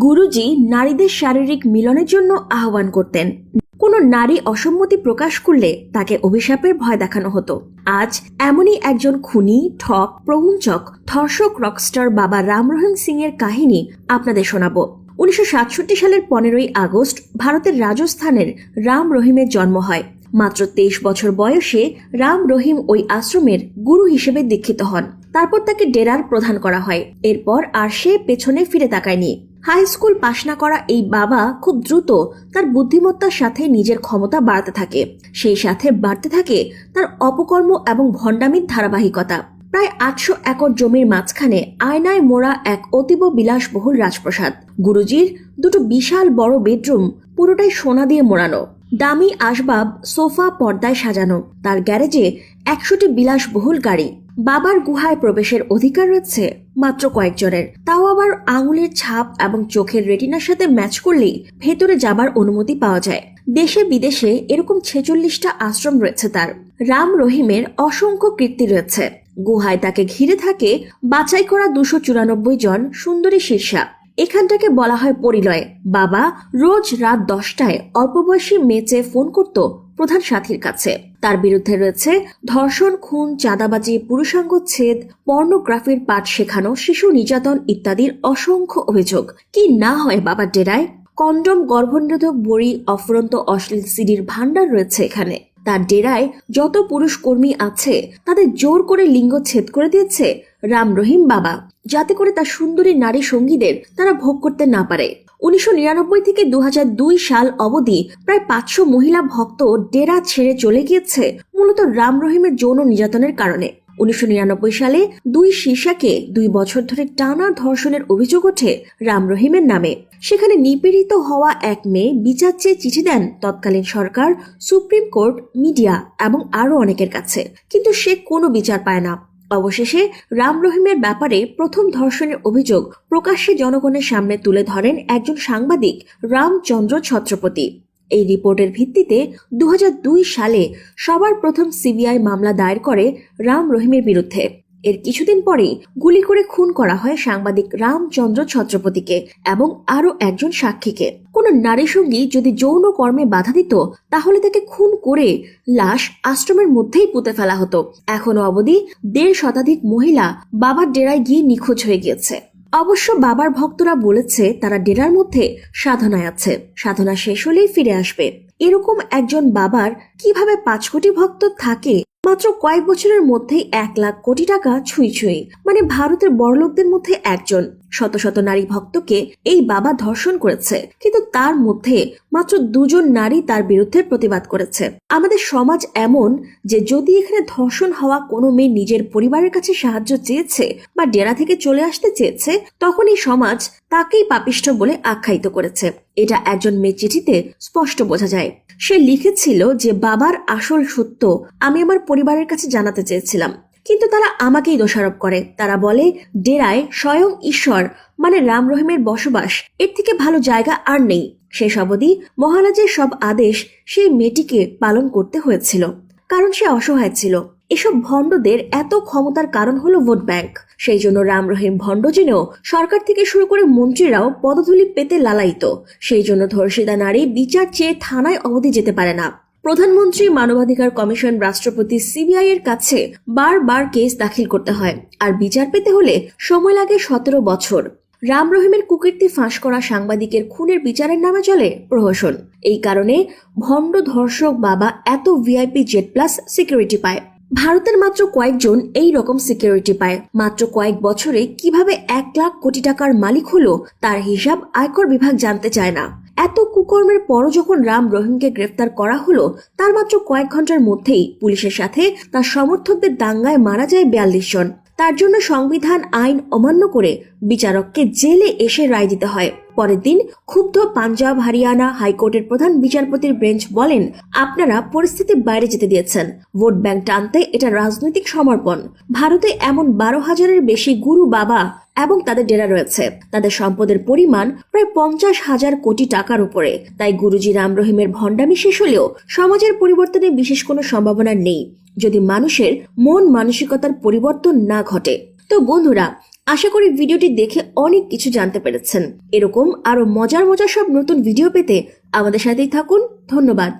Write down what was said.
গুরুজি নারীদের শারীরিক মিলনের জন্য আহ্বান করতেন। কোনো নারী অসম্মতি প্রকাশ করলে তাকে অভিশাপের ভয় দেখানো হতো। আজ এমনই একজন খুনি, ঠক, প্রবঞ্চক, ধর্ষক রকস্টার বাবা রাম রহিম সিং এর কাহিনী আপনাদের শোনাবো। 1967 সালের 15ই আগস্ট ভারতের রাজস্থানের রাম রহিমের জন্ম হয়। মাত্র 23 বছর বয়সে রাম রহিম ওই আশ্রমের গুরু হিসেবে দীক্ষিত হন। তারপর তাকে ডেরার প্রধান করা হয়। এরপর আর সে পেছনে ফিরে তাকায়নি। হাই স্কুল পাশ না করা এই বাবা খুব দ্রুত তার বুদ্ধিমত্তার সাথে নিজের ক্ষমতা বাড়াতে থাকে। সেই সাথে বাড়তে থাকে তার অপকর্ম এবং ভণ্ডামির ধারাবাহিকতা। প্রায় 800 একর জমির মাঝখানে আয়নায় মোড়া এক অতীব বিলাসবহুল রাজপ্রাসাদ। গুরুজির দুটো বিশাল বড় বেডরুম পুরোটাই সোনা দিয়ে মোড়ানো। দামি আসবাব, সোফা পর্দায় সাজানো। তার গ্যারেজে 100টি বিলাসবহুল গাড়ি। বাবার গুহায় প্রবেশের অধিকার রয়েছে মাত্র কয়েকজনের, তাও আবার আঙুলের ছাপ এবং চোখের রেটিনার সাথে ম্যাচ করলেই ভেতরে যাবার অনুমতি পাওয়া যায়। দেশে বিদেশে এরকম 46টা আশ্রম রয়েছে তার। রাম রহিমের অসংখ্য কীর্তি রয়েছে। গুহায় তাকে ঘিরে থাকে বাছাই করা 294 জন সুন্দরী শীর্ষা। এখানটাকে বলা হয় পরিলয়। বাবা রোজ রাত 10টায় অল্প বয়সী মেয়ে চেয়ে ফোন করত প্রধান সাথীর কাছে। তার বিরুদ্ধে রয়েছে ধর্ষণ, খুন, চাঁদাবাজি, পুরুষাঙ্গচ্ছেদ, পর্নোগ্রাফির পাঠ শেখানো, শিশু নির্যাতন ইত্যাদির অসংখ্য অভিযোগ। কি না হয় বাবার ডেরায়! কন্ডম, গর্ভনিরোধক বড়ি, অফুরন্ত অশ্লীল সিডির ভান্ডার রয়েছে এখানে। তার ডেরায় যত পুরুষ কর্মী আছে তাদের জোর করে লিঙ্গচ্ছেদ করে দিয়েছে রাম রহিম বাবা, যাতে করে তার সুন্দরী নারী সঙ্গীদের তারা ভোগ করতে না পারে। 1999 থেকে 2002 সাল অবধি প্রায় 500 মহিলা ভক্ত ডেরা ছেড়ে চলে গিয়েছে মূলত রাম রহিমের যৌন নির্যাতনের কারণে। 1999 সালে 2 শীর্ষাকে 2 বছর ধরে টানা ধর্ষণের অভিযোগ ওঠে রাম রহিমের নামে। সেখানে নিপীড়িত হওয়া এক মেয়ে বিচার চেয়ে চিঠি দেন তৎকালীন সরকার, সুপ্রিম কোর্ট, মিডিয়া এবং আরো অনেকের কাছে, কিন্তু সে কোনো বিচার পায় না। অবশেষে রাম রহিমের ব্যাপারে প্রথম ধর্ষণের অভিযোগ প্রকাশ্যে জনগণের সামনে তুলে ধরেন একজন সাংবাদিক, রামচন্দ্র ছত্রপতি। এই রিপোর্টের ভিত্তিতে 2002 সালে সবার প্রথম সিবিআই মামলা দায়ের করে রাম রহিমের বিরুদ্ধে। এর কিছুদিন পরেই গুলি করে খুন করা হয় সাংবাদিক রামচন্দ্র ছত্রপতিকে এবং আরো একজন সাক্ষীকে। কোন নারী সঙ্গী যদি যৌন কর্মে বাধা দিত তাহলে তাকে খুন করে লাশ আশ্রমের মধ্যেই পুঁতে ফেলা হতো। এখনো অবধি 1.5 শতাধিক মহিলা বাবার ডেরায় গিয়ে নিখোঁজ হয়ে গিয়েছে। অবশ্য বাবার ভক্তরা বলেছে তারা ডেরার মধ্যে সাধনায় আছে, সাধনা শেষ হলেই ফিরে আসবে। এরকম একজন বাবার কিভাবে 5 কোটি ভক্ত থাকে? মাত্র কয়েক বছরের মধ্যেই 1 লাখ কোটি টাকা ছুঁই ছুঁই, মানে ভারতের বড়লোকদের মধ্যে একজন। শত শত নারী ভক্তকে এই বাবা ধর্ষণ করেছে, কিন্তু তার মধ্যে মাত্র 2 জন নারী তার বিরুদ্ধে প্রতিবাদ করেছে। আমাদের সমাজ এমন যে যদি এখানে ধর্ষণ হওয়া কোনো মেয়ে নিজের পরিবারের কাছে সাহায্য চেয়েছে বা ডেরা থেকে চলে আসতে চেয়েছে, তখন এই সমাজ তাকেই পাপিষ্ঠ বলে আখ্যায়িত করেছে। এটা একজন মেয়ে চিঠিতে স্পষ্ট বোঝা যায়। সে লিখেছিল যে বাবার আসল সত্য আমি আমার পরিবারের কাছে জানাতে চেয়েছিলাম, কিন্তু তারা আমাকেই দোষারোপ করে। তারা বলে ডেরায় স্বয়ং ঈশ্বর মানে রাম রহিমের বসবাস, এর থেকে ভালো জায়গা আর নেই। শেষ অবধি মহারাজের সব আদেশ সেই মেয়েটিকে পালন করতে হয়েছিল, কারণ সে অসহায় ছিল। এসব ভণ্ডদের এত ক্ষমতার কারণ হলো ভোট ব্যাংক। সেই জন্য রাম রহিম ভণ্ড জেনেও সরকার থেকে শুরু করে মন্ত্রীরাও পদধূলি পেতে লালায়িত। সেই জন্য ধর্ষিতা নারী বিচার চেয়ে থানায় অবধি যেতে পারে না। প্রধানমন্ত্রী, মানবাধিকার কমিশন, রাষ্ট্রপতি, সিবিআই এর কাছে বারবার কেস দাখিল করতে হয়, আর বিচার পেতে হলে সময় লাগে 17 বছর। রাম রহিমের কুকীর্তি ফাঁস করা সাংবাদিকের খুনের বিচারের নামে চলে প্রহসন। এই কারণে ভণ্ড ধর্ষক বাবা এত ভিআইপি জেড প্লাস সিকিউরিটি পায়। ভারতের মাত্র কয়েকজন এই রকম সিকিউরিটি পায়। মাত্র কয়েক বছরে কিভাবে 1 লাখ কোটি টাকার মালিক হলো তার হিসাব আয়কর বিভাগ জানতে চায় না। এত কুকর্মের পরও যখন রাম রহিমকে গ্রেফতার করা হলো, তার মাত্র কয়েক ঘন্টার মধ্যেই পুলিশের সাথে তার সমর্থকদের দাঙ্গায় মারা যায় 42 জন। তার জন্য সংবিধান আইন অমান্য করে বিচারককে জেলে এসে রায় দিতে হয়। পরের দিন ক্ষুব্ধ পাঞ্জাব, হরিয়ানা হাইকোর্টের প্রধান বিচারপতির বেঞ্চ বলেন, আপনারা পরিস্থিতি বাইরে যেতে দিয়েছেন। ভোট ব্যাংক টানতে এটা রাজনৈতিক সমর্পণ। ভারতে এমন 12,000-এর বেশি গুরু বাবা এবং তাদের ডেরা রয়েছে। তাদের সম্পদের পরিমাণ প্রায় 50,000 কোটি টাকার উপরে। তাই গুরুজি রাম রহিমের ভণ্ডামি শেষ হলেও সমাজের পরিবর্তনে বিশেষ কোনো সম্ভাবনা নেই যদি মানুষের মন মানসিকতার পরিবর্তন না ঘটে। তো বন্ধুরা, আশা করি ভিডিওটি দেখে অনেক কিছু জানতে পেরেছেন। এরকম আরো মজার মজার সব নতুন ভিডিও পেতে আমাদের সাথেই থাকুন। ধন্যবাদ।